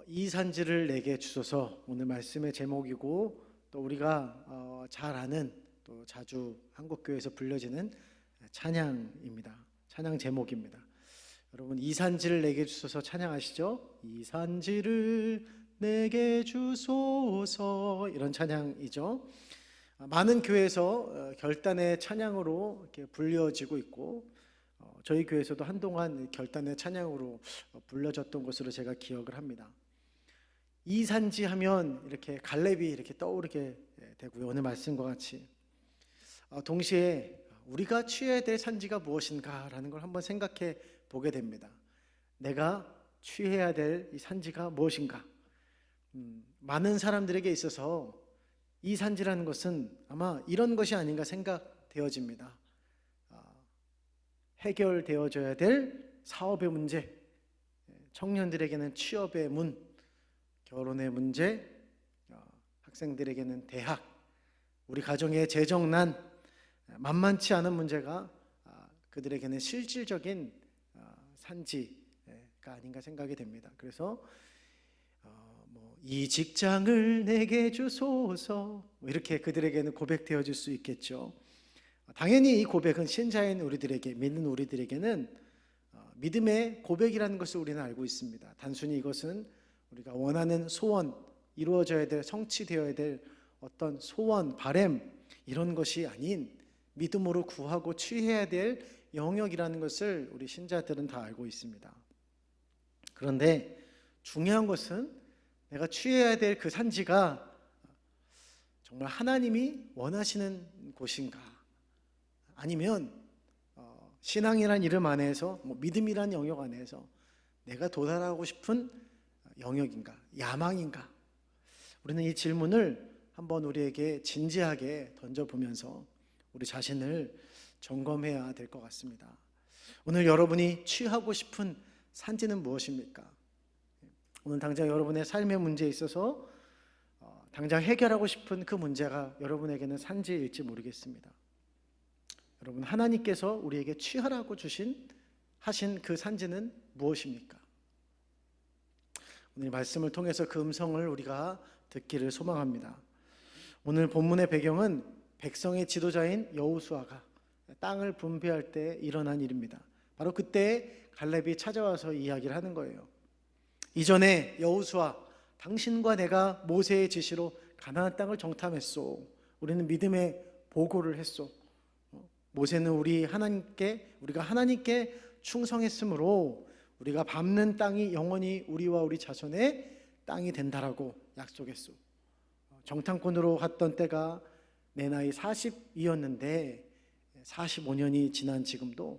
이 산지를 내게 주소서, 오늘 말씀의 제목이고 또 우리가 잘 아는, 또 자주 한국교회에서 불려지는 찬양입니다. 찬양 제목입니다. 여러분, 이 산지를 내게 주소서 찬양하시죠? 이 산지를 내게 주소서, 이런 찬양이죠. 많은 교회에서 결단의 찬양으로 이렇게 불려지고 있고, 저희 교회에서도 한동안 결단의 찬양으로 불려졌던 것으로 제가 기억을 합니다. 이 산지 하면 이렇게 갈렙이 이렇게 떠오르게 되고요. 오늘 말씀과 같이 동시에 우리가 취해야 될 산지가 무엇인가라는 걸 한번 생각해 보게 됩니다. 내가 취해야 될 이 산지가 무엇인가? 많은 사람들에게 있어서 이 산지라는 것은 아마 이런 것이 아닌가 생각되어집니다. 해결되어져야 될 사업의 문제, 청년들에게는 취업의 문, 결혼의 문제, 학생들에게는 대학, 우리 가정의 재정난, 만만치 않은 문제가 그들에게는 실질적인 산지가 아닌가 생각이 됩니다. 그래서 이 직장을 내게 주소서, 이렇게 그들에게는 고백되어질 수 있겠죠. 당연히 이 고백은 신자인 우리들에게, 믿는 우리들에게는 믿음의 고백이라는 것을 우리는 알고 있습니다. 단순히 이것은 우리가 원하는 소원, 이루어져야 될, 성취되어야 될 어떤 소원, 바람, 이런 것이 아닌 믿음으로 구하고 취해야 될 영역이라는 것을 우리 신자들은 다 알고 있습니다. 그런데 중요한 것은 내가 취해야 될 그 산지가 정말 하나님이 원하시는 곳인가, 아니면 신앙이란 이름 안에서, 믿음이란 영역 안에서 내가 도달하고 싶은 영역인가, 야망인가? 우리는 이 질문을 한번 우리에게 진지하게 던져보면서 우리 자신을 점검해야 될 것 같습니다. 오늘 여러분이 취하고 싶은 산지는 무엇입니까? 오늘 당장 여러분의 삶의 문제에 있어서 당장 해결하고 싶은 그 문제가 여러분에게는 산지일지 모르겠습니다. 여러분, 하나님께서 우리에게 취하라고 하신 그 산지는 무엇입니까? 오늘 말씀을 통해서 그 음성을 우리가 듣기를 소망합니다. 오늘 본문의 배경은 백성의 지도자인 여호수아가 땅을 분배할 때 일어난 일입니다. 바로 그때 갈렙이 찾아와서 이야기를 하는 거예요. 이전에 여호수아, 당신과 내가 모세의 지시로 가나안 땅을 정탐했소. 우리는 믿음의 보고를 했소. 모세는 우리가 하나님께 충성했으므로 우리가 밟는 땅이 영원히 우리와 우리 자손의 땅이 된다라고 약속했소. 정탐꾼으로 갔던 때가 내 나이 40이었는데 45년이 지난 지금도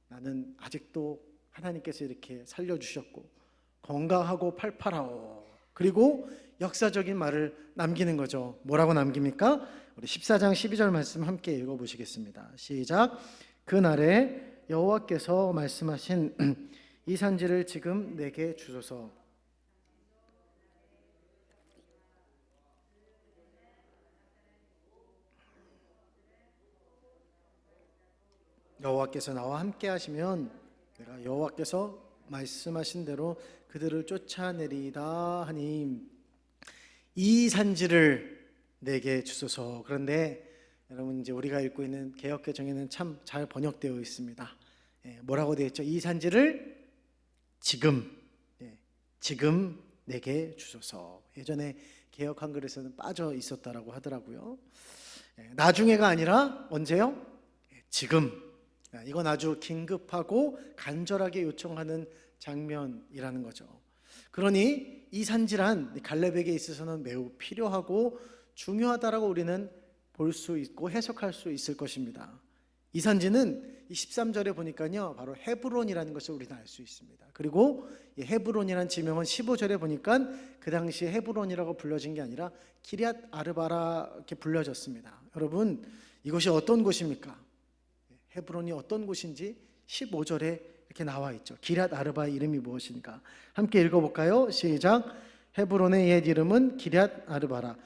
나는 아직도 하나님께서 이렇게 살려주셨고 건강하고 팔팔하오. 그리고 역사적인 말을 남기는 거죠. 뭐라고 남깁니까? 우리 14장 12절 말씀 함께 읽어보시겠습니다. 시작. 그날에 여호와께서 말씀하신 이 산지를 지금 내게 주소서. 여호와께서 나와 함께 하시면 내가 여호와께서 말씀하신 대로 그들을 쫓아내리다 하니 이 산지를 내게 주소서. 그런데 여러분, 이제 우리가 읽고 있는 개역개정에는 참 잘 번역되어 있습니다. 뭐라고 되어 있죠? 이 산지를 지금 내게 주소서. 예전에 개역 한글에서는 빠져 있었다라고 하더라고요. 나중에가 아니라 언제요? 지금. 이건 아주 긴급하고 간절하게 요청하는 장면이라는 거죠. 그러니 이 산지란 갈렙에게 있어서는 매우 필요하고 중요하다라고 우리는 볼 수 있고 해석할 수 있을 것입니다. 이 산지는 이 13절에 보니까요, 바로 헤브론이라는 것을 우리는 알 수 있습니다. 그리고 이 헤브론이라는 지명은 15절에 보니까 그 당시에 헤브론이라고 불려진 게 아니라 기럇 아르바라 이렇게 불려졌습니다. 여러분, 이것이 어떤 곳입니까? 헤브론이 어떤 곳인지 15절에 이렇게 나와 있죠. 기럇 아르바의 이름이 무엇인가? 함께 읽어볼까요? 시작. 헤브론의 옛 이름은 기럇 아르바라.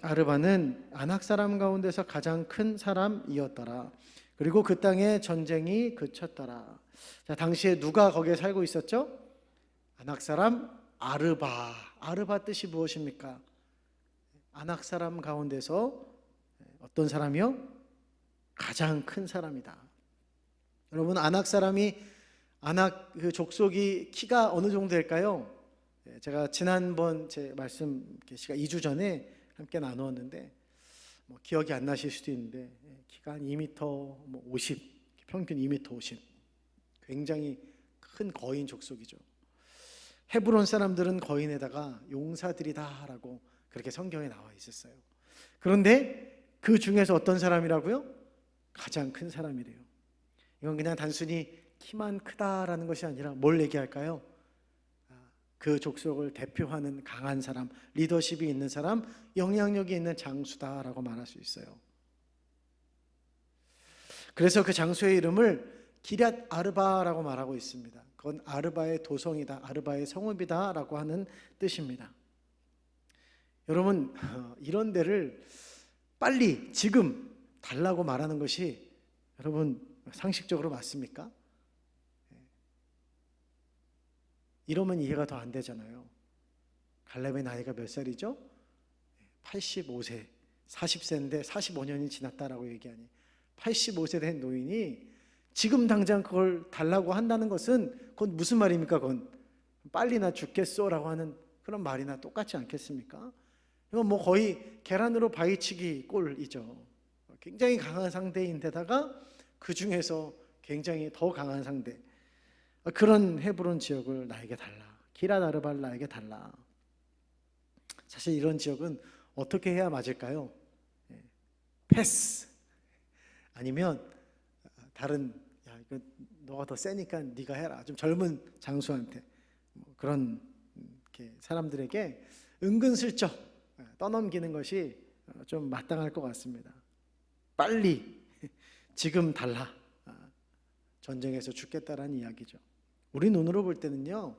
아르바는 아낙 사람 가운데서 가장 큰 사람이었더라. 그리고 그 땅에 전쟁이 그쳤더라. 자, 당시에 누가 거기에 살고 있었죠? 아낙 사람 아르바 뜻이 무엇입니까? 아낙 사람 가운데서 어떤 사람이요? 가장 큰 사람이다. 여러분, 아낙 그 족속이 키가 어느 정도 될까요? 제가 지난번 제 말씀 시간 2주 전에 함께 나누었는데 기억이 안 나실 수도 있는데 키가 한 2m 50, 평균 2m 50, 굉장히 큰 거인 족속이죠. 헤브론 사람들은 거인에다가 용사들이다라고 그렇게 성경에 나와 있었어요. 그런데 그 중에서 어떤 사람이라고요? 가장 큰 사람이래요. 이건 그냥 단순히 키만 크다라는 것이 아니라 뭘 얘기할까요? 그 족속을 대표하는 강한 사람, 리더십이 있는 사람, 영향력이 있는 장수다라고 말할 수 있어요. 그래서 그 장소의 이름을 기럇 아르바라고 말하고 있습니다. 그건 아르바의 도성이다, 아르바의 성읍이다라고 하는 뜻입니다. 여러분, 이런 데를 빨리 지금 달라고 말하는 것이 여러분 상식적으로 맞습니까? 이러면 이해가 더 안 되잖아요. 갈렙의 나이가 몇 살이죠? 85세, 40세인데 45년이 지났다라고 얘기하니 85세 된 노인이 지금 당장 그걸 달라고 한다는 것은 그건 무슨 말입니까? 그건 빨리 나 죽겠소라고 하는 그런 말이나 똑같지 않겠습니까? 이건 뭐 거의 계란으로 바위치기 꼴이죠. 굉장히 강한 상대인데다가 그 중에서 굉장히 더 강한 상대, 그런 헤브론 지역을 나에게 달라, 기럇 아르바를 나에게 달라. 사실 이런 지역은 어떻게 해야 맞을까요? 패스, 아니면 다른, 야 이거 너가 더 세니까 네가 해라, 좀 젊은 장수한테, 그런 사람들에게 은근슬쩍 떠넘기는 것이 좀 마땅할 것 같습니다. 빨리 지금 달라, 전쟁에서 죽겠다라는 이야기죠. 우리 눈으로 볼 때는요,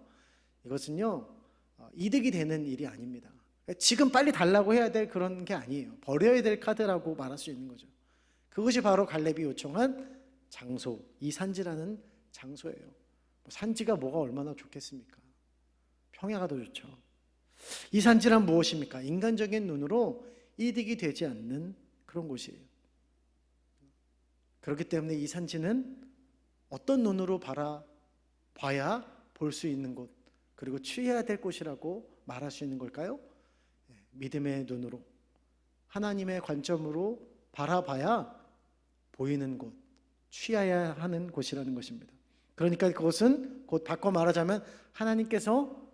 이것은요 이득이 되는 일이 아닙니다. 지금 빨리 달라고 해야 될 그런 게 아니에요. 버려야 될 카드라고 말할 수 있는 거죠. 그것이 바로 갈렙이 요청한 장소, 이 산지라는 장소예요. 산지가 뭐가 얼마나 좋겠습니까? 평야가 더 좋죠. 이 산지란 무엇입니까? 인간적인 눈으로 이득이 되지 않는 그런 곳이에요. 그렇기 때문에 이 산지는 어떤 눈으로 봐야 볼 수 있는 곳, 그리고 취해야 될 곳이라고 말할 수 있는 걸까요? 믿음의 눈으로, 하나님의 관점으로 바라봐야 보이는 곳, 취해야 하는 곳이라는 것입니다. 그러니까 그것은 곧 바꿔 말하자면 하나님께서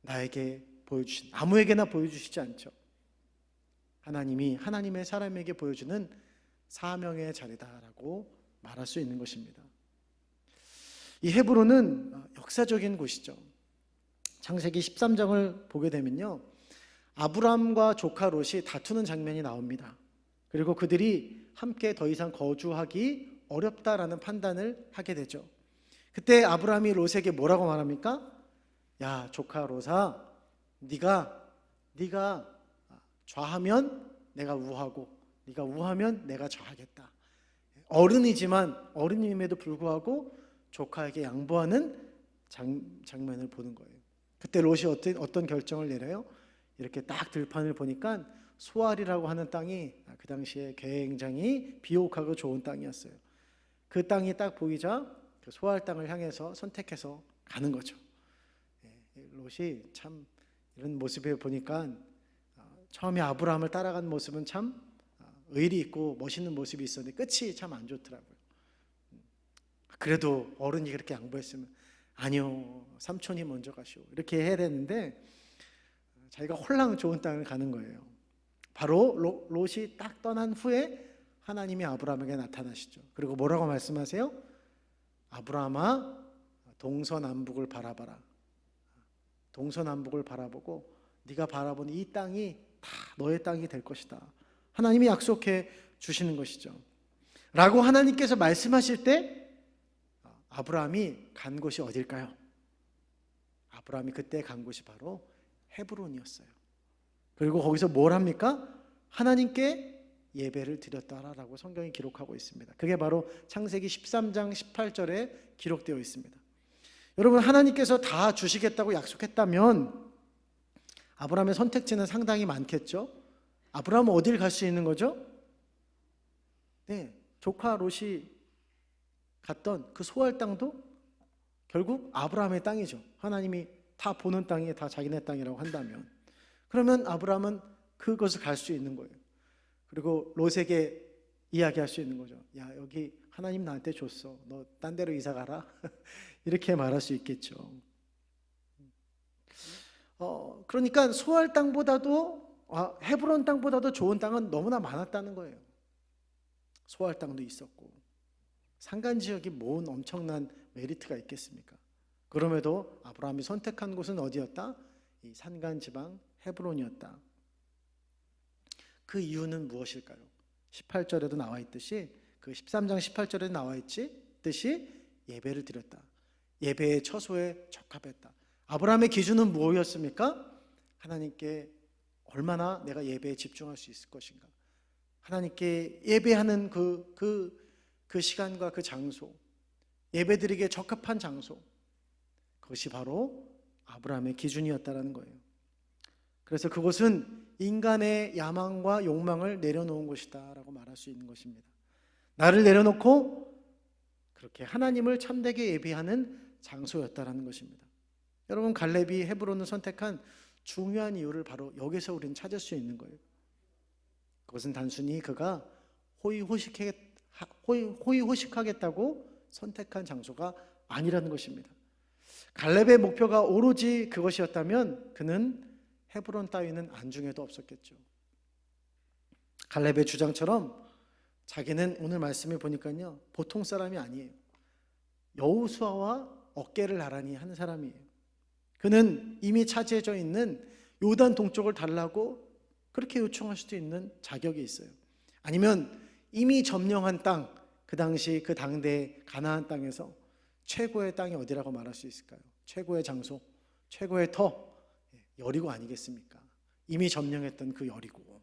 나에게 보여주신, 아무에게나 보여주시지 않죠. 하나님이 하나님의 사람에게 보여주는 사명의 자리다라고 말할 수 있는 것입니다. 이 헤브론은 역사적인 곳이죠. 창세기 13장을 보게 되면요, 아브람과 조카 롯이 다투는 장면이 나옵니다. 그리고 그들이 함께 더 이상 거주하기 어렵다라는 판단을 하게 되죠. 그때 아브람이 롯에게 뭐라고 말합니까? 야, 조카 롯아, 네가 좌하면 내가 우하고 네가 우하면 내가 좌하겠다. 어른이지만, 어른임에도 불구하고 조카에게 양보하는 장면을 보는 거예요. 그때 롯이 어떤 결정을 내려요? 이렇게 딱 들판을 보니까 소알이라고 하는 땅이 그 당시에 굉장히 비옥하고 좋은 땅이었어요. 그 땅이 딱 보이자 그 소알 땅을 향해서 선택해서 가는 거죠. 롯이 참 이런 모습을 보니까 처음에 아브라함을 따라간 모습은 참 의리 있고 멋있는 모습이 있었는데 끝이 참 안 좋더라고요. 그래도 어른이 그렇게 양보했으면 아니요, 삼촌이 먼저 가시오, 이렇게 해야 되는데 자기가 홀랑 좋은 땅을 가는 거예요. 바로 롯이 딱 떠난 후에 하나님이 아브라함에게 나타나시죠. 그리고 뭐라고 말씀하세요? 아브라함아, 동서남북을 바라봐라. 동서남북을 바라보고 네가 바라보는 이 땅이 다 너의 땅이 될 것이다. 하나님이 약속해 주시는 것이죠. 라고 하나님께서 말씀하실 때 아브라함이 간 곳이 어딜까요? 아브라함이 그때 간 곳이 바로 헤브론이었어요. 그리고 거기서 뭘 합니까? 하나님께 예배를 드렸다라고 성경이 기록하고 있습니다. 그게 바로 창세기 13장 18절에 기록되어 있습니다. 여러분, 하나님께서 다 주시겠다고 약속했다면 아브라함의 선택지는 상당히 많겠죠. 아브라함은 어딜 갈 수 있는 거죠? 네, 조카 롯이 갔던 그 소알 땅도 결국 아브라함의 땅이죠. 하나님이 다 보는 땅이 다 자기네 땅이라고 한다면, 그러면 아브라함은 그것을 갈 수 있는 거예요. 그리고 롯에게 이야기할 수 있는 거죠. 야, 여기 하나님 나한테 줬어. 너 딴 데로 이사 가라. 이렇게 말할 수 있겠죠. 그러니까 소알 땅보다도 헤브론 땅보다도 좋은 땅은 너무나 많았다는 거예요. 소알 땅도 있었고, 산간 지역이 뭔 엄청난 메리트가 있겠습니까? 그럼에도 아브라함이 선택한 곳은 어디였다? 이 산간 지방 헤브론이었다. 그 이유는 무엇일까요? 18절에도 나와 있듯이, 그 13장 18절에 나와 있듯이 예배를 드렸다. 예배의 처소에 적합했다. 아브라함의 기준은 무엇이었습니까? 하나님께 얼마나 내가 예배에 집중할 수 있을 것인가. 하나님께 예배하는 그 시간과 그 장소, 예배드리기에 적합한 장소, 그것이 바로 아브라함의 기준이었다라는 거예요. 그래서 그곳은 인간의 야망과 욕망을 내려놓은 곳이다 라고 말할 수 있는 것입니다. 나를 내려놓고 그렇게 하나님을 참되게 예배하는 장소였다라는 것입니다. 여러분, 갈렙이 헤브론을 선택한 중요한 이유를 바로 여기서 우리는 찾을 수 있는 거예요. 그것은 단순히 그가 호의호식하겠다고 선택한 장소가 아니라는 것입니다. 갈렙의 목표가 오로지 그것이었다면 그는 헤브론 따위는 안중에도 없었겠죠. 갈렙의 주장처럼 자기는 오늘 말씀을 보니까요, 보통 사람이 아니에요. 여호수아와 어깨를 나란히 한 사람이에요. 그는 이미 차지해져 있는 요단 동쪽을 달라고 그렇게 요청할 수도 있는 자격이 있어요. 아니면 이미 점령한 땅, 그 당시 그 당대 가나안 땅에서 최고의 땅이 어디라고 말할 수 있을까요? 최고의 장소, 최고의 터, 여리고 아니겠습니까? 이미 점령했던 그 여리고,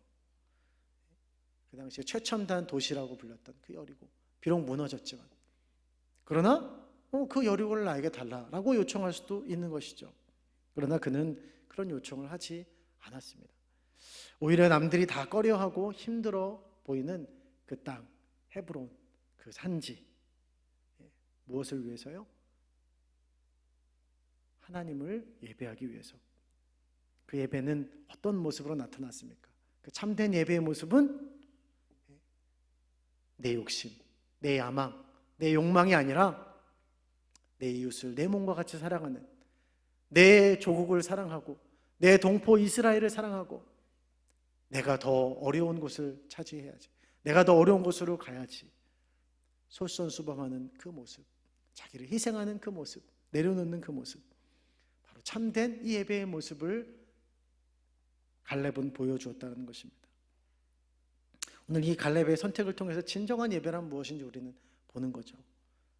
그 당시에 최첨단 도시라고 불렸던 그 여리고, 비록 무너졌지만, 그러나 그 여리고를 나에게 달라라고 요청할 수도 있는 것이죠. 그러나 그는 그런 요청을 하지 않았습니다. 오히려 남들이 다 꺼려하고 힘들어 보이는 그 땅, 헤브론, 그 산지, 무엇을 위해서요? 하나님을 예배하기 위해서. 그 예배는 어떤 모습으로 나타났습니까? 그 참된 예배의 모습은 내 욕심, 내 야망, 내 욕망이 아니라 내 이웃을 내 몸과 같이 사랑하는, 내 조국을 사랑하고 내 동포 이스라엘을 사랑하고 내가 더 어려운 곳을 차지해야지, 내가 더 어려운 곳으로 가야지, 솔선수범하는 그 모습, 자기를 희생하는 그 모습, 내려놓는 그 모습, 바로 참된 이 예배의 모습을 갈렙은 보여주었다는 것입니다. 오늘 이 갈렙의 선택을 통해서 진정한 예배란 무엇인지 우리는 보는 거죠.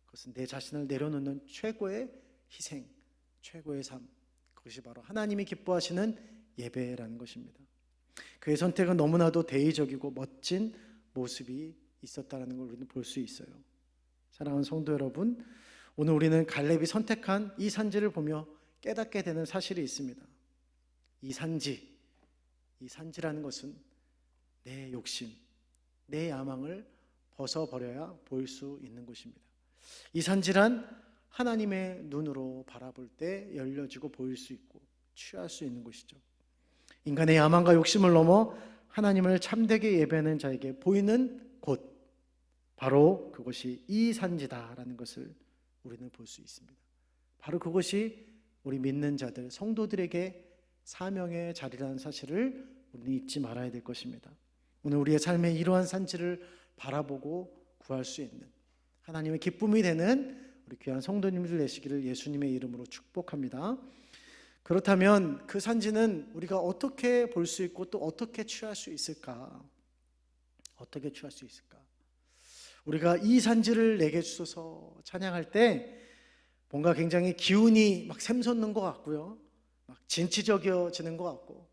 그것은 내 자신을 내려놓는 최고의 희생, 최고의 삶, 그것이 바로 하나님이 기뻐하시는 예배라는 것입니다. 그의 선택은 너무나도 대의적이고 멋진 모습이 있었다는 걸 우리는 볼 수 있어요. 사랑하는 성도 여러분, 오늘 우리는 갈렙이 선택한 이 산지를 보며 깨닫게 되는 사실이 있습니다. 이 산지라는 것은 내 욕심, 내 야망을 벗어버려야 보일 수 있는 곳입니다. 이 산지란 하나님의 눈으로 바라볼 때 열려지고 보일 수 있고 취할 수 있는 곳이죠. 인간의 야망과 욕심을 넘어 하나님을 참되게 예배하는 자에게 보이는 곳, 바로 그것이 이 산지다라는 것을 우리는 볼 수 있습니다. 바로 그것이 우리 믿는 자들, 성도들에게 사명의 자리라는 사실을 우리는 잊지 말아야 될 것입니다. 오늘 우리의 삶에 이러한 산지를 바라보고 구할 수 있는 하나님의 기쁨이 되는 우리 귀한 성도님들 되시기를 예수님의 이름으로 축복합니다. 그렇다면 그 산지는 우리가 어떻게 볼 수 있고 또 어떻게 취할 수 있을까? 어떻게 취할 수 있을까? 우리가 이 산지를 내게 주소서 찬양할 때 뭔가 굉장히 기운이 막 샘솟는 것 같고요, 막 진취적이어지는 것 같고,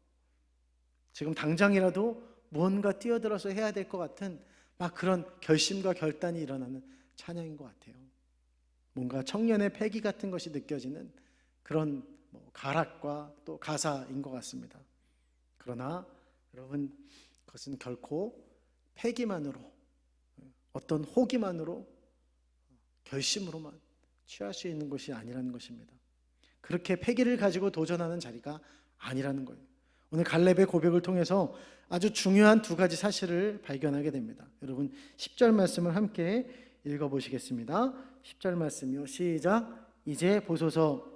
지금 당장이라도 무언가 뛰어들어서 해야 될 것 같은 막 그런 결심과 결단이 일어나는 찬양인 것 같아요. 뭔가 청년의 패기 같은 것이 느껴지는 그런 가락과 또 가사인 것 같습니다. 그러나 여러분, 그것은 결코 패기만으로, 어떤 호기만으로, 결심으로만 취할 수 있는 것이 아니라는 것입니다. 그렇게 패기를 가지고 도전하는 자리가 아니라는 거예요. 오늘 갈렙의 고백을 통해서 아주 중요한 두 가지 사실을 발견하게 됩니다. 여러분 10절 말씀을 함께 읽어보시겠습니다. 10절 말씀이요, 시작. 이제 보소서.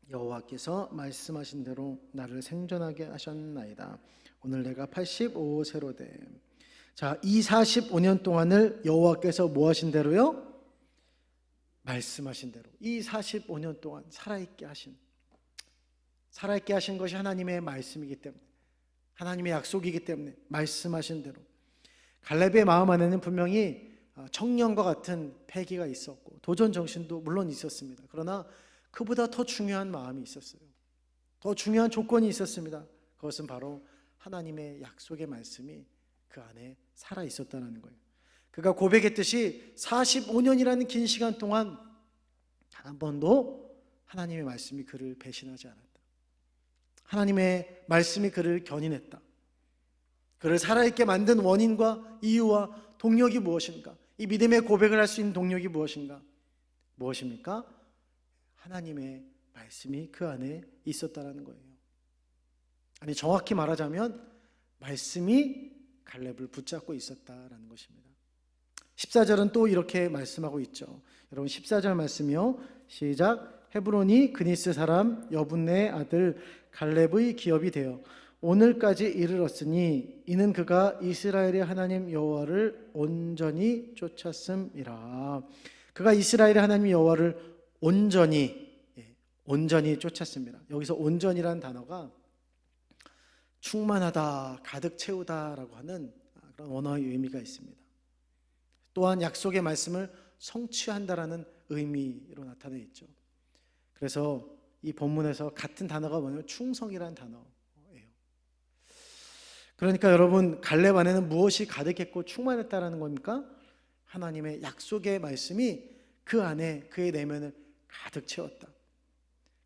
여호와께서 말씀하신 대로 나를 생존하게 하셨나이다. 오늘 내가 85세로 됨. 자, 이 45년 동안을 여호와께서 뭐 하신 대로요? 말씀하신 대로. 이 45년 동안 살아있게 하신 것이 하나님의 말씀이기 때문에, 하나님의 약속이기 때문에 말씀하신 대로. 갈렙의 마음 안에는 분명히 청년과 같은 패기가 있었고 도전 정신도 물론 있었습니다. 그러나 그보다 더 중요한 마음이 있었어요. 더 중요한 조건이 있었습니다. 그것은 바로 하나님의 약속의 말씀이 그 안에 살아 있었다는 거예요. 그가 고백했듯이 45년이라는 긴 시간 동안 한 번도 하나님의 말씀이 그를 배신하지 않았다. 하나님의 말씀이 그를 견인했다. 그를 살아있게 만든 원인과 이유와 동력이 무엇인가? 이 믿음의 고백을 할 수 있는 동력이 무엇인가? 무엇입니까? 하나님의 말씀이 그 안에 있었다는 거예요. 아니, 정확히 말하자면 말씀이 갈렙을 붙잡고 있었다라는 것입니다. 14절은 또 이렇게 말씀하고 있죠. 여러분 14절 말씀이요, 시작. 헤브론이 그니스 사람 여분네의 아들 갈렙의 기업이 되어 오늘까지 이르렀으니 이는 그가 이스라엘의 하나님 여호와를 온전히 쫓았음이라. 그가 이스라엘의 하나님 여호와를 온전히 쫓았습니다. 여기서 온전이라는 단어가 충만하다, 가득 채우다라고 하는 그런 원어의 의미가 있습니다. 또한 약속의 말씀을 성취한다라는 의미로 나타나 있죠. 그래서 이 본문에서 같은 단어가 뭐냐면 충성이라는 단어예요. 그러니까 여러분, 갈렙 안에는 무엇이 가득했고 충만했다라는 겁니까? 하나님의 약속의 말씀이 그 안에, 그의 내면을 가득 채웠다.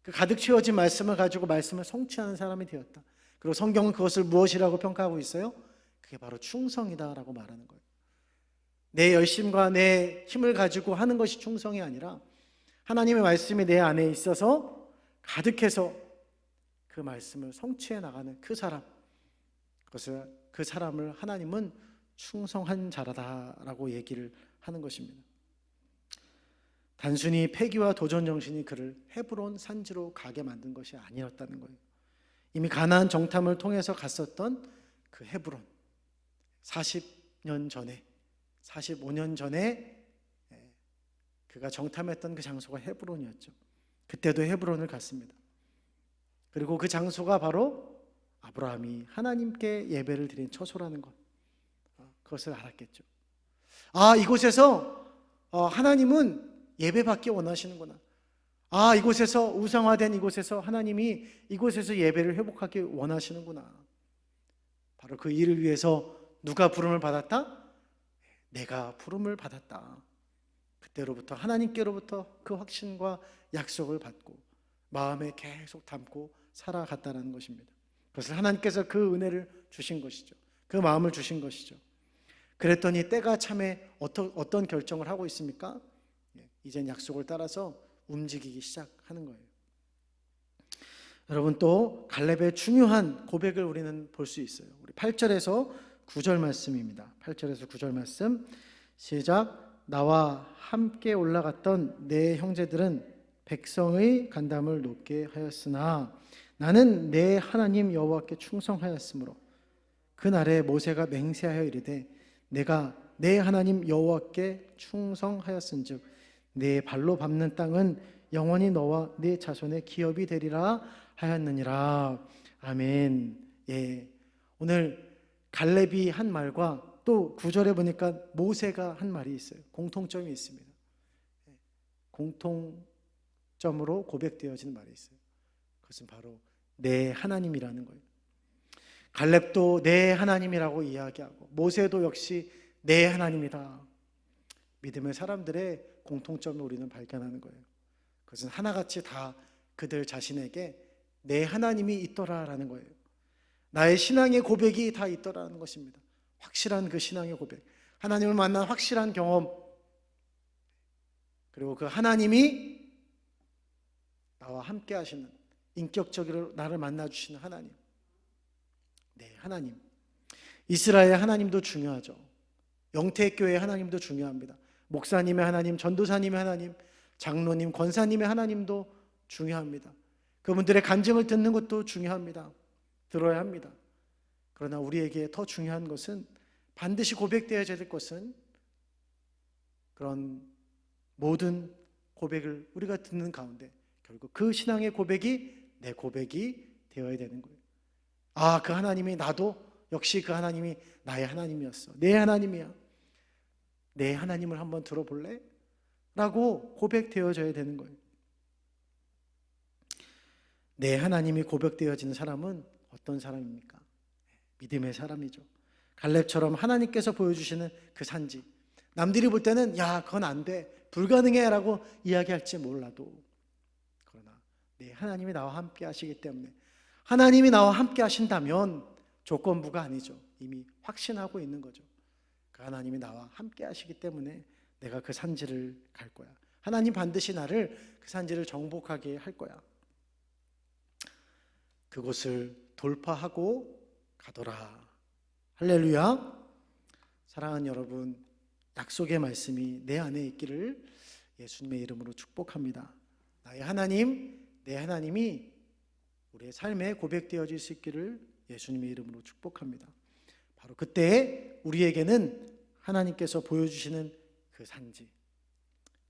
그 가득 채워진 말씀을 가지고 말씀을 성취하는 사람이 되었다. 그리고 성경은 그것을 무엇이라고 평가하고 있어요? 그게 바로 충성이다라고 말하는 거예요. 내 열심과 내 힘을 가지고 하는 것이 충성이 아니라 하나님의 말씀이 내 안에 있어서 가득해서 그 말씀을 성취해 나가는 그 사람, 그 사람을 하나님은 충성한 자라다라고 얘기를 하는 것입니다. 단순히 패기와 도전 정신이 그를 헤브론 산지로 가게 만든 것이 아니었다는 거예요. 이미 가나안 정탐을 통해서 갔었던 그 헤브론, 40년 전에, 45년 전에 그가 정탐했던 그 장소가 헤브론이었죠. 그때도 헤브론을 갔습니다. 그리고 그 장소가 바로 아브라함이 하나님께 예배를 드린 처소라는 것, 그것을 알았겠죠. 아, 이곳에서 하나님은 예배받기 원하시는구나. 아, 이곳에서 우상화된 이곳에서 하나님이 이곳에서 예배를 회복하기 원하시는구나. 바로 그 일을 위해서 누가 부름을 받았다? 내가 부름을 받았다. 그때로부터 하나님께로부터 그 확신과 약속을 받고 마음에 계속 담고 살아갔다는 것입니다. 그것을 하나님께서 그 은혜를 주신 것이죠. 그 마음을 주신 것이죠. 그랬더니 때가 참에 어떤 결정을 하고 있습니까? 이젠 약속을 따라서 움직이기 시작하는 거예요. 여러분, 또 갈렙의 중요한 고백을 우리는 볼 수 있어요. 우리 8절에서 9절 말씀입니다. 8절에서 9절 말씀, 시작. 나와 함께 올라갔던 내 형제들은 백성의 간담을 높게 하였으나 나는 내 하나님 여호와께 충성하였으므로 그날에 모세가 맹세하여 이르되 내가 내 하나님 여호와께 충성하였은즉 내 발로 밟는 땅은 영원히 너와 네 자손의 기업이 되리라 하였느니라. 아멘. 예, 오늘 갈렙이 한 말과 또 9절에 보니까 모세가 한 말이 있어요. 공통점이 있습니다. 공통점으로 고백되어진 말이 있어요. 그것은 바로 내 하나님이라는 거예요. 갈렙도 내 하나님이라고 이야기하고 모세도 역시 내 하나님이다. 믿음의 사람들의 공통점을 우리는 발견하는 거예요. 그것은 하나같이 다 그들 자신에게 내 하나님이 있더라라는 거예요. 나의 신앙의 고백이 다 있더라는 것입니다. 확실한 그 신앙의 고백, 하나님을 만난 확실한 경험, 그리고 그 하나님이 나와 함께 하시는, 인격적으로 나를 만나주시는 하나님, 네, 하나님. 이스라엘 하나님도 중요하죠. 영태교회 하나님도 중요합니다. 목사님의 하나님, 전도사님의 하나님, 장로님, 권사님의 하나님도 중요합니다. 그분들의 간증을 듣는 것도 중요합니다. 들어야 합니다. 그러나 우리에게 더 중요한 것은, 반드시 고백되어야 될 것은, 그런 모든 고백을 우리가 듣는 가운데 결국 그 신앙의 고백이 내 고백이 되어야 되는 거예요. 아, 그 하나님이, 나도 역시 그 하나님이 나의 하나님이었어, 내 하나님이야, 내 하나님을 한번 들어볼래? 라고 고백되어져야 되는 거예요. 내 하나님이 고백되어지는 사람은 어떤 사람입니까? 믿음의 사람이죠. 갈렙처럼 하나님께서 보여주시는 그 산지, 남들이 볼 때는 야, 그건 안 돼, 불가능해 라고 이야기할지 몰라도, 그러나 내 하나님이 나와 함께 하시기 때문에, 하나님이 나와 함께 하신다면 조건부가 아니죠. 이미 확신하고 있는 거죠. 그 하나님이 나와 함께 하시기 때문에 내가 그 산지를 갈 거야. 하나님 반드시 나를 그 산지를 정복하게 할 거야. 그곳을 돌파하고 가더라. 할렐루야. 사랑하는 여러분, 약속의 말씀이 내 안에 있기를 예수님의 이름으로 축복합니다. 나의 하나님, 내 하나님이 우리의 삶에 고백되어질 수 있기를 예수님의 이름으로 축복합니다. 바로 그때 우리에게는 하나님께서 보여주시는 그 산지,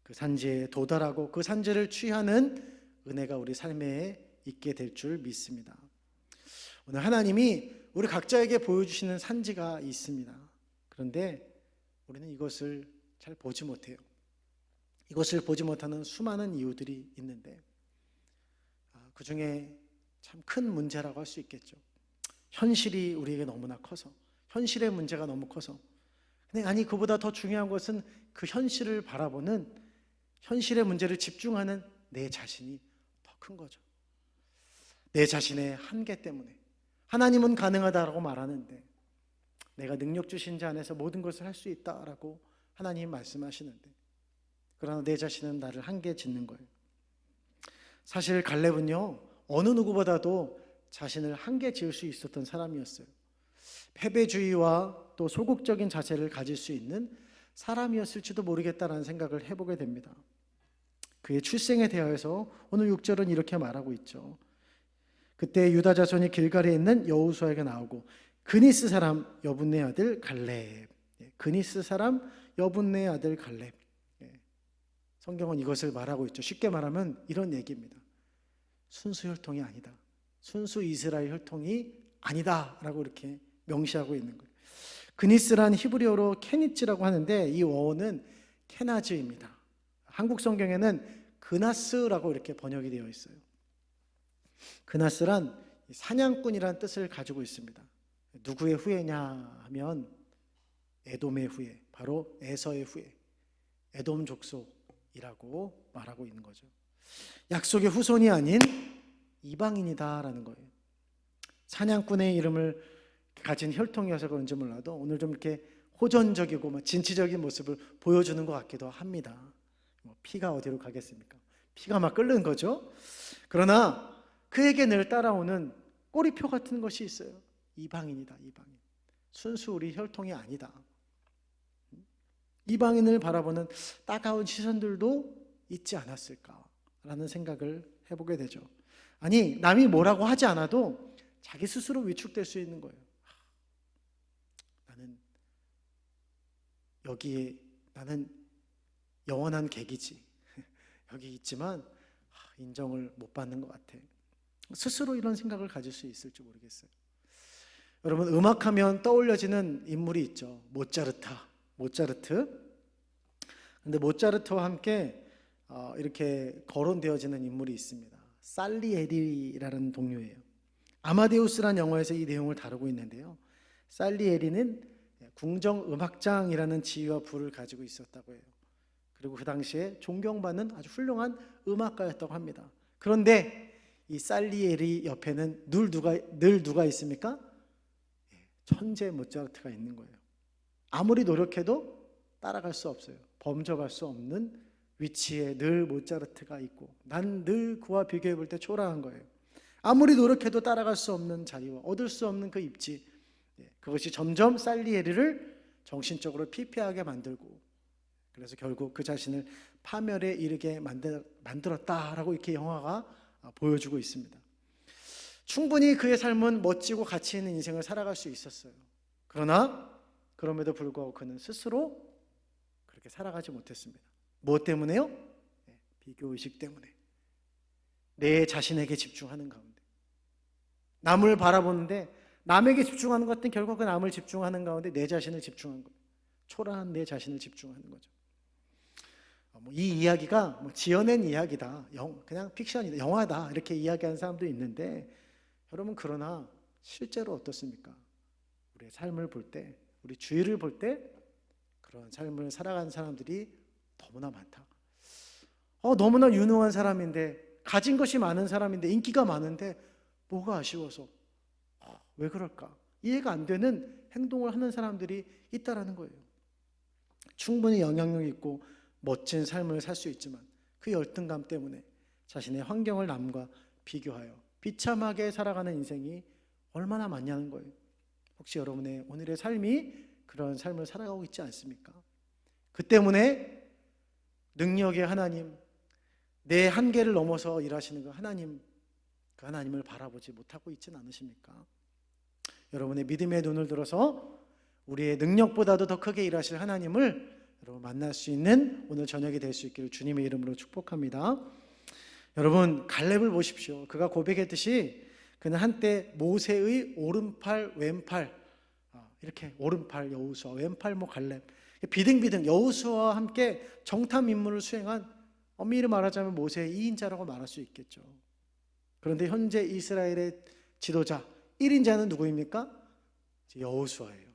그 산지에 도달하고 그 산지를 취하는 은혜가 우리 삶에 있게 될 줄 믿습니다. 오늘 하나님이 우리 각자에게 보여주시는 산지가 있습니다. 그런데 우리는 이것을 잘 보지 못해요. 이것을 보지 못하는 수많은 이유들이 있는데, 그 중에 참 큰 문제라고 할 수 있겠죠. 현실이 우리에게 너무나 커서, 현실의 문제가 너무 커서. 근데 아니, 그보다 더 중요한 것은 그 현실을 바라보는, 현실의 문제를 집중하는 내 자신이 더 큰 거죠. 내 자신의 한계 때문에. 하나님은 가능하다라고 말하는데, 내가 능력 주신 자 안에서 모든 것을 할 수 있다라고 하나님 말씀하시는데, 그러나 내 자신은 나를 한계 짓는 거예요. 사실 갈렙은요, 어느 누구보다도 자신을 한계 지을 수 있었던 사람이었어요. 패배주의와 또 소극적인 자세를 가질 수 있는 사람이었을지도 모르겠다라는 생각을 해보게 됩니다. 그의 출생에 대하여서 오늘 6절은 이렇게 말하고 있죠. 그때 유다 자손이 길갈에 있는 여호수아에게 나오고, 그니스 사람 여분네 아들 갈렙, 그니스 사람 여분네 아들 갈렙. 성경은 이것을 말하고 있죠. 쉽게 말하면 이런 얘기입니다. 순수 혈통이 아니다, 순수 이스라엘 혈통이 아니다 라고 이렇게 명시하고 있는 거예요. 그니스란 히브리어로 케니츠라고 하는데, 이 어원은 케나즈입니다. 한국 성경에는 그나스라고 이렇게 번역이 되어 있어요. 그나스란 사냥꾼이라는 뜻을 가지고 있습니다. 누구의 후예냐 하면 에돔의 후예, 바로 에서의 후예, 에돔 족속이라고 말하고 있는 거죠. 약속의 후손이 아닌 이방인이다라는 거예요. 사냥꾼의 이름을 가진 혈통이어서 그런지 몰라도 오늘 좀 이렇게 호전적이고 진취적인 모습을 보여주는 것 같기도 합니다. 피가 어디로 가겠습니까? 피가 막 끓는 거죠. 그러나 그에게 늘 따라오는 꼬리표 같은 것이 있어요. 이방인이다, 이방인. 순수 우리 혈통이 아니다. 이방인을 바라보는 따가운 시선들도 있지 않았을까라는 생각을 해보게 되죠. 아니, 남이 뭐라고 하지 않아도 자기 스스로 위축될 수 있는 거예요. 나는 여기에, 나는 영원한 객이지, 여기 있지만 인정을 못 받는 것 같아. 스스로 이런 생각을 가질 수 있을지 모르겠어요. 여러분, 음악하면 떠올려지는 인물이 있죠. 모차르트. 근데 모차르트와 함께 이렇게 거론되어지는 인물이 있습니다. 살리에리라는 동료예요. 아마데우스라는 영화에서 이 내용을 다루고 있는데요. 살리에리는 궁정음악장이라는 지위와 부를 가지고 있었다고 해요. 그리고 그 당시에 존경받는 아주 훌륭한 음악가였다고 합니다. 그런데 이 살리에리 옆에는 늘 누가 있습니까? 천재 모차르트가 있는 거예요. 아무리 노력해도 따라갈 수 없어요. 범접할 수 없는 위치에 늘 모차르트가 있고, 난 늘 그와 비교해 볼 때 초라한 거예요. 아무리 노력해도 따라갈 수 없는 자리와 얻을 수 없는 그 입지, 그것이 점점 살리에리를 정신적으로 피폐하게 만들고, 그래서 결국 그 자신을 파멸에 이르게 만들었다라고 이렇게 영화가 보여주고 있습니다. 충분히 그의 삶은 멋지고 가치 있는 인생을 살아갈 수 있었어요. 그러나 그럼에도 불구하고 그는 스스로 그렇게 살아가지 못했습니다. 무엇 때문에요? 비교의식 때문에. 내 자신에게 집중하는 가운데, 남을 바라보는데 남에게 집중하는 것 같은 결국 그 남을 집중하는 가운데 내 자신을 집중한 거예요. 초라한 내 자신을 집중하는 거죠. 이 이야기가 지어낸 이야기다, 그냥 픽션이다, 영화다, 이렇게 이야기하는 사람도 있는데, 여러분 그러나 실제로 어떻습니까? 우리의 삶을 볼 때, 우리 주위를 볼 때 그런 삶을 살아가는 사람들이 너무나 많다. 너무나 유능한 사람인데, 가진 것이 많은 사람인데, 인기가 많은데 뭐가 아쉬워서, 왜 그럴까? 이해가 안 되는 행동을 하는 사람들이 있다라는 거예요. 충분히 영향력 있고 멋진 삶을 살 수 있지만 그 열등감 때문에 자신의 환경을 남과 비교하여 비참하게 살아가는 인생이 얼마나 많냐는 거예요. 혹시 여러분의 오늘의 삶이 그런 삶을 살아가고 있지 않습니까? 그 때문에 능력의 하나님, 내 한계를 넘어서 일하시는 그 하나님을 바라보지 못하고 있지는 않으십니까? 여러분의 믿음의 눈을 들어서 우리의 능력보다도 더 크게 일하실 하나님을 여러분 만날 수 있는 오늘 저녁이 될 수 있기를 주님의 이름으로 축복합니다. 여러분 갈렙을 보십시오. 그가 고백했듯이 그는 한때 모세의 오른팔 왼팔, 이렇게 오른팔 여호수아, 왼팔 갈렙, 비등비등 여호수아와 함께 정탐 임무를 수행한, 엄밀히 말하자면 모세의 2인자라고 말할 수 있겠죠. 그런데 현재 이스라엘의 지도자 1인자는 누구입니까? 여호수아예요.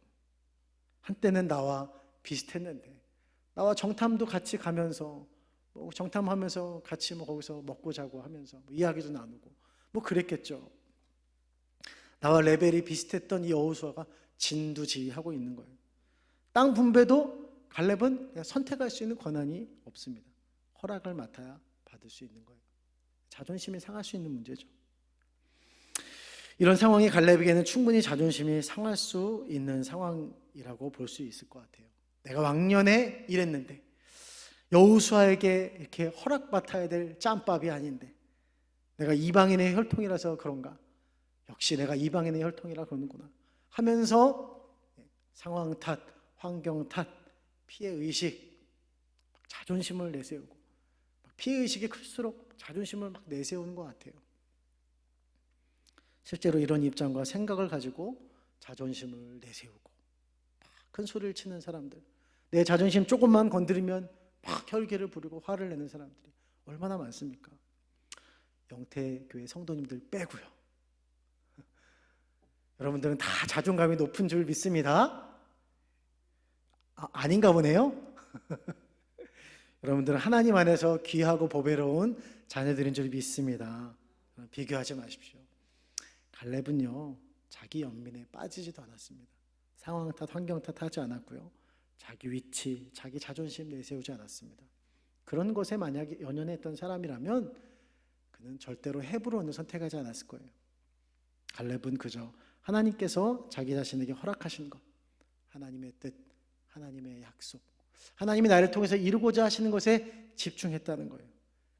한때는 나와 비슷했는데, 나와 정탐도 같이 가면서 정탐하면서 같이 거기서 먹고 자고 하면서 이야기도 나누고 그랬겠죠. 나와 레벨이 비슷했던 이 여호수아가 진두지휘하고 있는 거예요. 땅 분배도 갈렙은 그냥 선택할 수 있는 권한이 없습니다. 허락을 맡아야 받을 수 있는 거예요. 자존심이 상할 수 있는 문제죠. 이런 상황이 갈렙에게는 충분히 자존심이 상할 수 있는 상황이라고 볼 수 있을 것 같아요. 내가 왕년에 이랬는데, 여호수아에게 이렇게 허락받아야 될 짬밥이 아닌데, 내가 이방인의 혈통이라서 그런가, 역시 내가 이방인의 혈통이라 그러는구나 하면서 상황 탓, 환경 탓, 피해의식, 자존심을 내세우고, 피해의식이 클수록 자존심을 내세우는 것 같아요. 실제로 이런 입장과 생각을 가지고 자존심을 내세우고 큰 소리를 치는 사람들, 내 자존심 조금만 건드리면 막 혈기를 부리고 화를 내는 사람들이 얼마나 많습니까? 영태교회 성도님들 빼고요. 여러분들은 다 자존감이 높은 줄 믿습니다. 아닌가 보네요. 여러분들은 하나님 안에서 귀하고 보배로운 자녀들인 줄 믿습니다. 비교하지 마십시오. 갈렙은요, 자기 연민에 빠지지도 않았습니다. 상황 탓, 환경 탓 하지 않았고요, 자기 위치, 자기 자존심 내세우지 않았습니다. 그런 것에 만약에 연연했던 사람이라면 그는 절대로 헤브론을 선택하지 않았을 거예요. 갈렙은 그저 하나님께서 자기 자신에게 허락하신 것, 하나님의 뜻, 하나님의 약속, 하나님이 나를 통해서 이루고자 하시는 것에 집중했다는 거예요.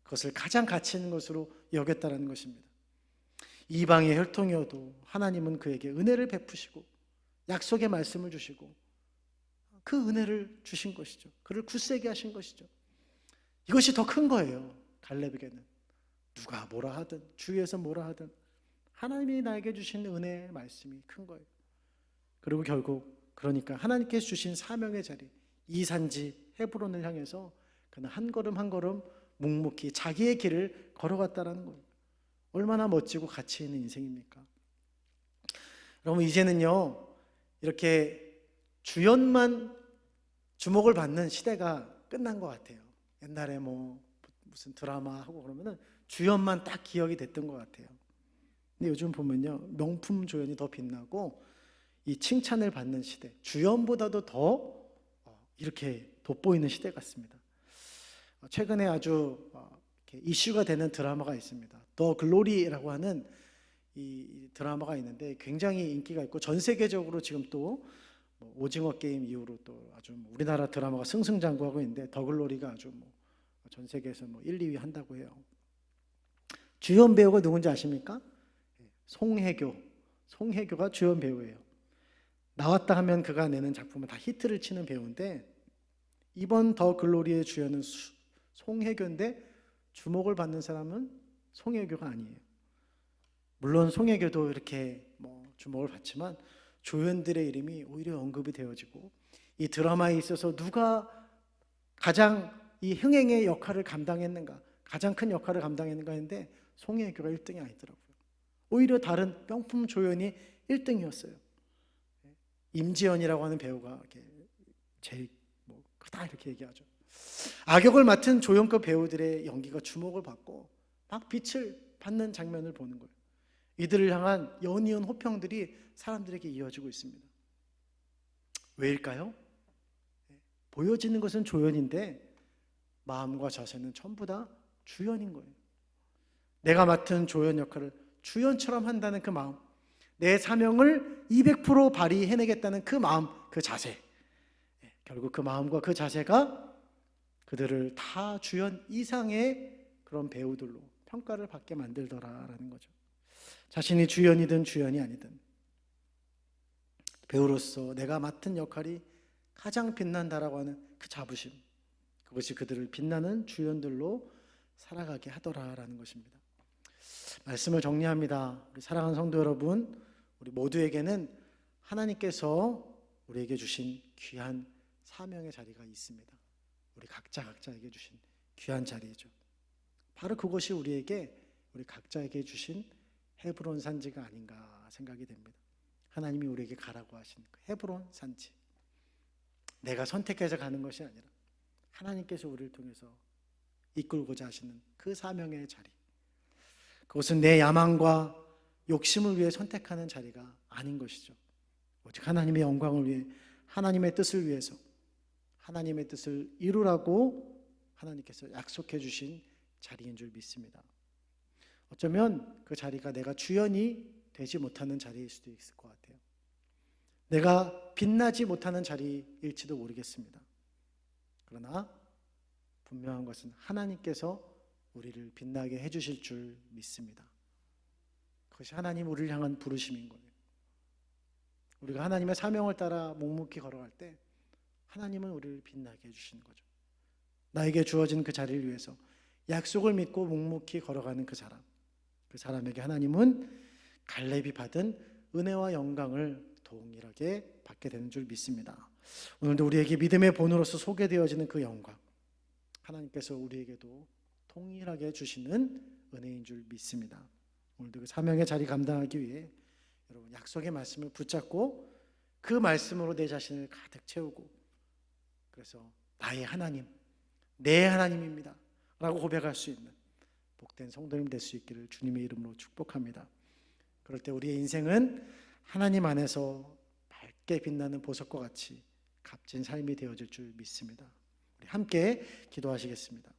그것을 가장 가치 있는 것으로 여겼다는 것입니다. 이방의 혈통이어도 하나님은 그에게 은혜를 베푸시고 약속의 말씀을 주시고 그 은혜를 주신 것이죠. 그를 굳세게 하신 것이죠. 이것이 더 큰 거예요. 갈렙에게는 누가 뭐라 하든, 주위에서 뭐라 하든 하나님이 나에게 주신 은혜의 말씀이 큰 거예요. 그리고 결국 그러니까 하나님께서 주신 사명의 자리, 이 산지 헤브론을 향해서 그는 한 걸음 한 걸음 묵묵히 자기의 길을 걸어갔다는 거예요. 얼마나 멋지고 가치 있는 인생입니까? 여러분 이제는요 이렇게 주연만 주목을 받는 시대가 끝난 것 같아요. 옛날에 뭐 무슨 드라마 하고 그러면은 주연만 딱 기억이 됐던 것 같아요. 근데 요즘 보면요 명품 조연이 더 빛나고 이 칭찬을 받는 시대, 주연보다도 더 이렇게 돋보이는 시대 같습니다. 최근에 아주 이렇게 이슈가 되는 드라마가 있습니다. 더 글로리라고 하는 이 드라마가 있는데 굉장히 인기가 있고 전 세계적으로 지금 또 오징어 게임 이후로 또 아주 우리나라 드라마가 승승장구하고 있는데 더 글로리가 아주 전 세계에서 1, 2위 한다고 해요. 주연 배우가 누군지 아십니까? 송혜교가 주연 배우예요. 나왔다 하면 그가 내는 작품은 다 히트를 치는 배우인데 이번 더 글로리의 주연은 송혜교인데 주목을 받는 사람은 송혜교가 아니에요. 물론 송혜교도 이렇게 주목을 받지만 조연들의 이름이 오히려 언급이 되어지고 이 드라마에 있어서 누가 가장 이 흥행의 역할을 감당했는가, 가장 큰 역할을 감당했는가 했는데 송혜교가 1등이 아니더라고요. 오히려 다른 명품 조연이 1등이었어요. 임지연이라고 하는 배우가 이렇게 제일 크다 이렇게 얘기하죠. 악역을 맡은 조연급 배우들의 연기가 주목을 받고 막 빛을 받는 장면을 보는 거예요. 이들을 향한 연이은 호평들이 사람들에게 이어지고 있습니다. 왜일까요? 보여지는 것은 조연인데 마음과 자세는 전부 다 주연인 거예요. 내가 맡은 조연 역할을 주연처럼 한다는 그 마음, 내 사명을 200% 발휘해내겠다는 그 마음, 그 자세, 결국 그 마음과 그 자세가 그들을 다 주연 이상의 그런 배우들로 평가를 받게 만들더라라는 거죠. 자신이 주연이든 주연이 아니든 배우로서 내가 맡은 역할이 가장 빛난다라고 하는 그 자부심, 그것이 그들을 빛나는 주연들로 살아가게 하더라라는 것입니다. 말씀을 정리합니다. 우리 사랑하는 성도 여러분, 우리 모두에게는 하나님께서 우리에게 주신 귀한 사명의 자리가 있습니다. 우리 각자에게 주신 귀한 자리죠. 바로 그것이 우리 각자에게 주신 헤브론 산지가 아닌가 생각이 됩니다. 하나님이 우리에게 가라고 하신 그 헤브론 산지, 내가 선택해서 가는 것이 아니라 하나님께서 우리를 통해서 이끌고자 하시는 그 사명의 자리, 그것은 내 야망과 욕심을 위해 선택하는 자리가 아닌 것이죠. 오직 하나님의 영광을 위해, 하나님의 뜻을 위해서 하나님의 뜻을 이루라고 하나님께서 약속해 주신 자리인 줄 믿습니다. 어쩌면 그 자리가 내가 주연이 되지 못하는 자리일 수도 있을 것 같아요. 내가 빛나지 못하는 자리일지도 모르겠습니다. 그러나 분명한 것은 하나님께서 우리를 빛나게 해주실 줄 믿습니다. 그것이 하나님 우리를 향한 부르심인 거예요. 우리가 하나님의 사명을 따라 묵묵히 걸어갈 때 하나님은 우리를 빛나게 해주시는 거죠. 나에게 주어진 그 자리를 위해서 약속을 믿고 묵묵히 걸어가는 그 사람에게 하나님은 갈렙이 받은 은혜와 영광을 동일하게 받게 되는 줄 믿습니다. 오늘도 우리에게 믿음의 본으로서 소개되어지는 그 영광, 하나님께서 우리에게도 동일하게 주시는 은혜인 줄 믿습니다. 오늘도 그 사명의 자리 감당하기 위해 여러분 약속의 말씀을 붙잡고 그 말씀으로 내 자신을 가득 채우고, 그래서 나의 하나님, 내 하나님입니다 라고 고백할 수 있는 복된 성도님 될 수 있기를 주님의 이름으로 축복합니다. 그럴 때 우리의 인생은 하나님 안에서 밝게 빛나는 보석과 같이 값진 삶이 되어질 줄 믿습니다. 우리 함께 기도하시겠습니다.